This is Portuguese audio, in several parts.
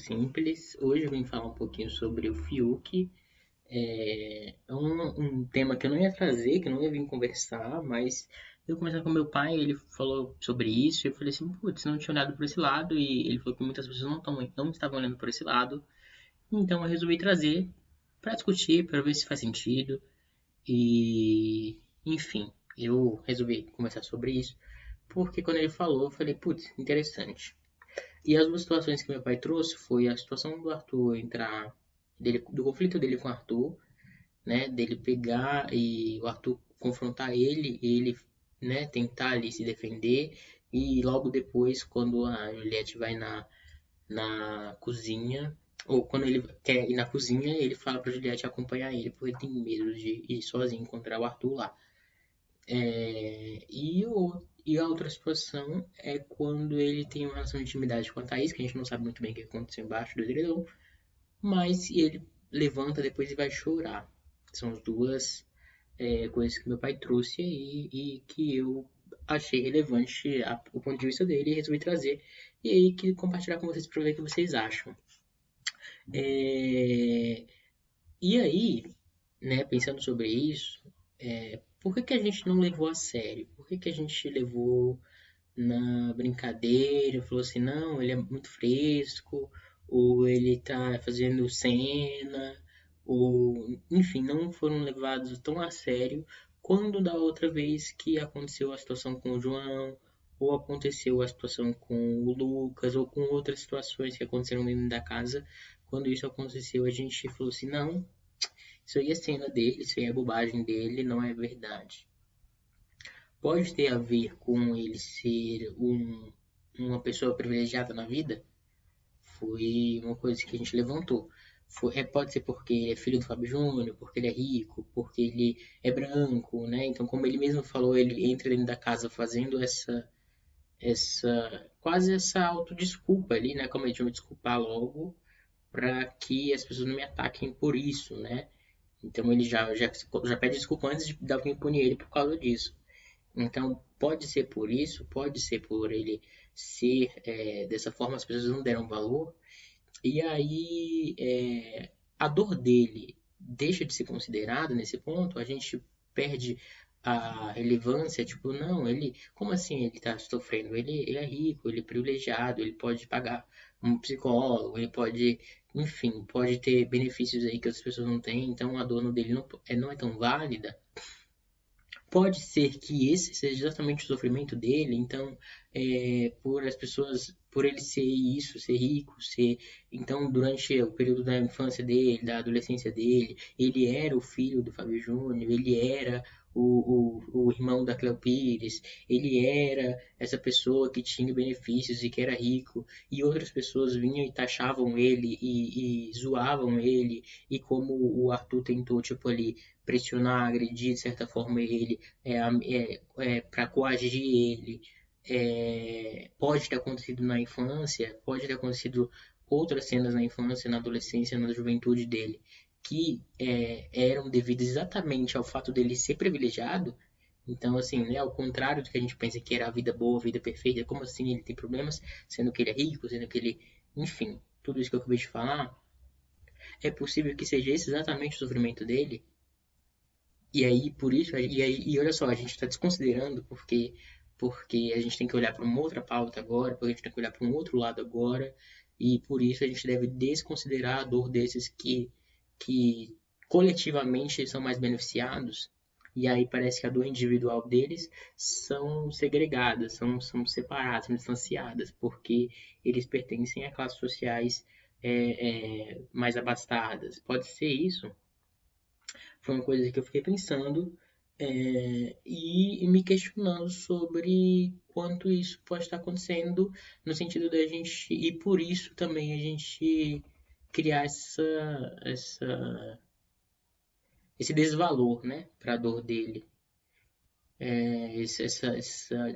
simples. Hoje eu vim falar um pouquinho sobre o Fiuk. É um tema que eu não ia trazer, que eu não ia vir conversar, mas eu conversando com meu pai, ele falou sobre isso, e eu falei assim, putz, não tinha olhado por esse lado, e ele falou que muitas pessoas não estavam olhando por esse lado, então eu resolvi trazer para discutir, para ver se faz sentido, e enfim, eu resolvi conversar sobre isso, porque quando ele falou, eu falei, putz, interessante. E as duas situações que meu pai trouxe foi a situação do Arthur entrar, do conflito dele com o Arthur, né, dele pegar e o Arthur confrontar ele, e ele, né, tentar ali se defender, e logo depois, quando a Juliette vai na cozinha, ou quando ele quer ir na cozinha, ele fala pra Juliette acompanhar ele, porque ele tem medo de ir sozinho encontrar o Arthur lá. E a outra situação é quando ele tem uma relação de intimidade com a Thaís, que a gente não sabe muito bem o que aconteceu embaixo do edredom, mas ele levanta depois e vai chorar. São as duas coisas que meu pai trouxe aí e que eu achei relevante o ponto de vista dele e resolvi trazer. E aí que compartilhar com vocês para ver o que vocês acham. É, e aí, né, pensando sobre isso, por que a gente não levou a sério? Por que a gente levou na brincadeira, falou assim, não, ele é muito fresco, ou ele tá fazendo cena, ou enfim, não foram levados tão a sério quando da outra vez que aconteceu a situação com o João, ou aconteceu a situação com o Lucas, ou com outras situações que aconteceram dentro da casa. Quando isso aconteceu, a gente falou assim, não, isso aí é cena dele, isso aí é bobagem dele, não é verdade. Pode ter a ver com ele ser uma pessoa privilegiada na vida? Foi uma coisa que a gente levantou. Pode ser porque ele é filho do Fábio Júnior, porque ele é rico, porque ele é branco, né? Então, como ele mesmo falou, ele entra dentro da casa fazendo quase essa autodesculpa ali, né? Como ele vai me desculpar logo, para que as pessoas não me ataquem por isso, né? Então ele já pede desculpa antes de alguém punir ele por causa disso. Então, pode ser por isso, pode ser por ele ser dessa forma, as pessoas não deram valor, e aí a dor dele deixa de ser considerada nesse ponto, a gente perde a relevância, tipo, não, ele, como assim ele está sofrendo? Ele é rico, ele é privilegiado, ele pode pagar um psicólogo, ele pode, enfim, pode ter benefícios aí que outras pessoas não têm, então a dor dele não é tão válida. Pode ser que esse seja exatamente o sofrimento dele, então, por as pessoas, por ele ser isso, ser rico, então, durante o período da infância dele, da adolescência dele, ele era o filho do Fábio Júnior, ele era o irmão da Cleo Pires, ele era essa pessoa que tinha benefícios e que era rico, e outras pessoas vinham e taxavam ele e zoavam ele, e como o Arthur tentou, tipo, ali, pressionar, agredir de certa forma ele, para coagir ele. Pode ter acontecido na infância, pode ter acontecido outras cenas na infância, na adolescência, na juventude dele, que eram devidas exatamente ao fato dele ser privilegiado. Então, assim, né, ao contrário do que a gente pensa que era a vida boa, a vida perfeita, como assim ele tem problemas, sendo que ele é rico, sendo que ele, enfim, tudo isso que eu acabei de falar, é possível que seja esse exatamente o sofrimento dele, e aí, por isso, e olha só, a gente está desconsiderando porque a gente tem que olhar para uma outra pauta agora, porque a gente tem que olhar para um outro lado agora, e por isso a gente deve desconsiderar a dor desses que coletivamente são mais beneficiados, e aí parece que a dor individual deles são segregadas, são separadas, são distanciadas, porque eles pertencem a classes sociais mais abastadas. Pode ser isso? Foi uma coisa que eu fiquei pensando e me questionando sobre quanto isso pode estar acontecendo no sentido da gente e por isso também a gente criar esse desvalor, né, para a dor dele, essa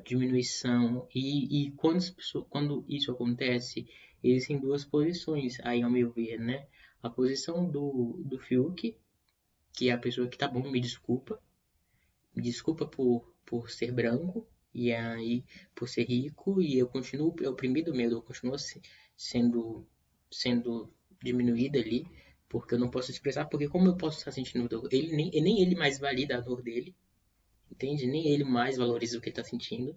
diminuição e quando isso acontece existem duas posições aí ao meu ver, né, a posição do Fiuk, que é a pessoa que tá bom, me desculpa por ser branco e aí por ser rico e eu continuo oprimido mesmo, eu continuo sendo sendo diminuída ali, porque eu não posso expressar, porque como eu posso estar sentindo dor? Nem ele mais valida a dor dele, entende? Nem ele mais valoriza o que ele está sentindo,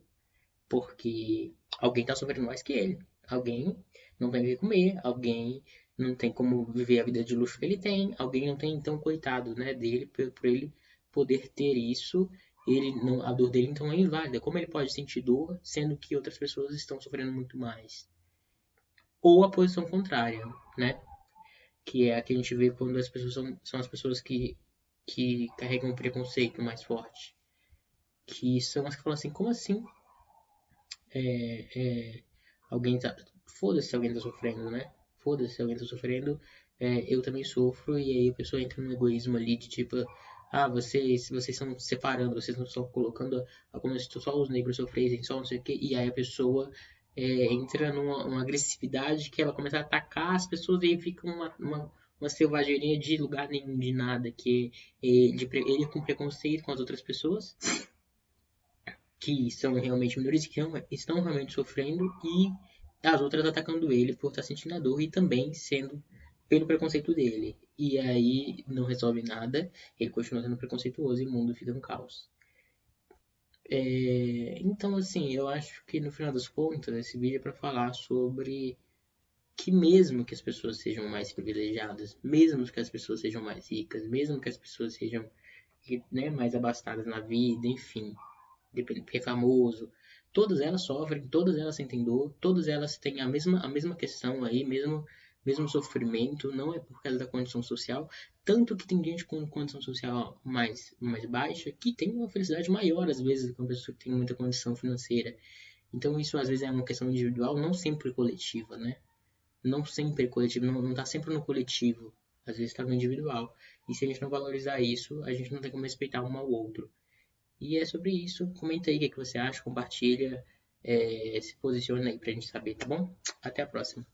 porque alguém está sofrendo mais que ele. Alguém não tem o que comer, alguém não tem como viver a vida de luxo que ele tem, alguém não tem, então, coitado, né, dele, por ele poder ter isso, ele não, a dor dele então é inválida. Como ele pode sentir dor, sendo que outras pessoas estão sofrendo muito mais? Ou a posição contrária, né? Que é a que a gente vê quando as pessoas são as pessoas que carregam um preconceito mais forte. Que são as que falam assim, como assim? É, alguém tá. Foda-se se alguém tá sofrendo, né? Foda-se se alguém tá sofrendo. Eu também sofro, e aí a pessoa entra num egoísmo ali de tipo, ah, vocês estão separando, vocês não estão colocando como se só os negros sofressem, só não sei o quê, e aí a pessoa entra numa agressividade que ela começa a atacar as pessoas e aí fica uma selvageria de lugar nenhum, de nada, que ele com preconceito com as outras pessoas que são realmente minorias, que estão realmente sofrendo, e as outras atacando ele por estar sentindo a dor e também sendo pelo preconceito dele. E aí não resolve nada, ele continua sendo preconceituoso e o mundo fica um caos. Então, assim, eu acho que no final das contas, esse vídeo é para falar sobre que mesmo que as pessoas sejam mais privilegiadas, mesmo que as pessoas sejam mais ricas, mesmo que as pessoas sejam, né, mais abastadas na vida, enfim, porque é famoso. Todas elas sofrem, todas elas sentem dor, todas elas têm a mesma questão aí, mesmo sofrimento, não é por causa da condição social. Tanto que tem gente com condição social mais baixa que tem uma felicidade maior, às vezes, do que uma pessoa que tem muita condição financeira. Então, isso às vezes é uma questão individual, não sempre coletiva, né? Não sempre coletivo, não está sempre no coletivo, às vezes está no individual. E se a gente não valorizar isso, a gente não tem como respeitar um ao outro. E é sobre isso. Comenta aí o que você acha, compartilha, se posiciona aí pra gente saber, tá bom? Até a próxima.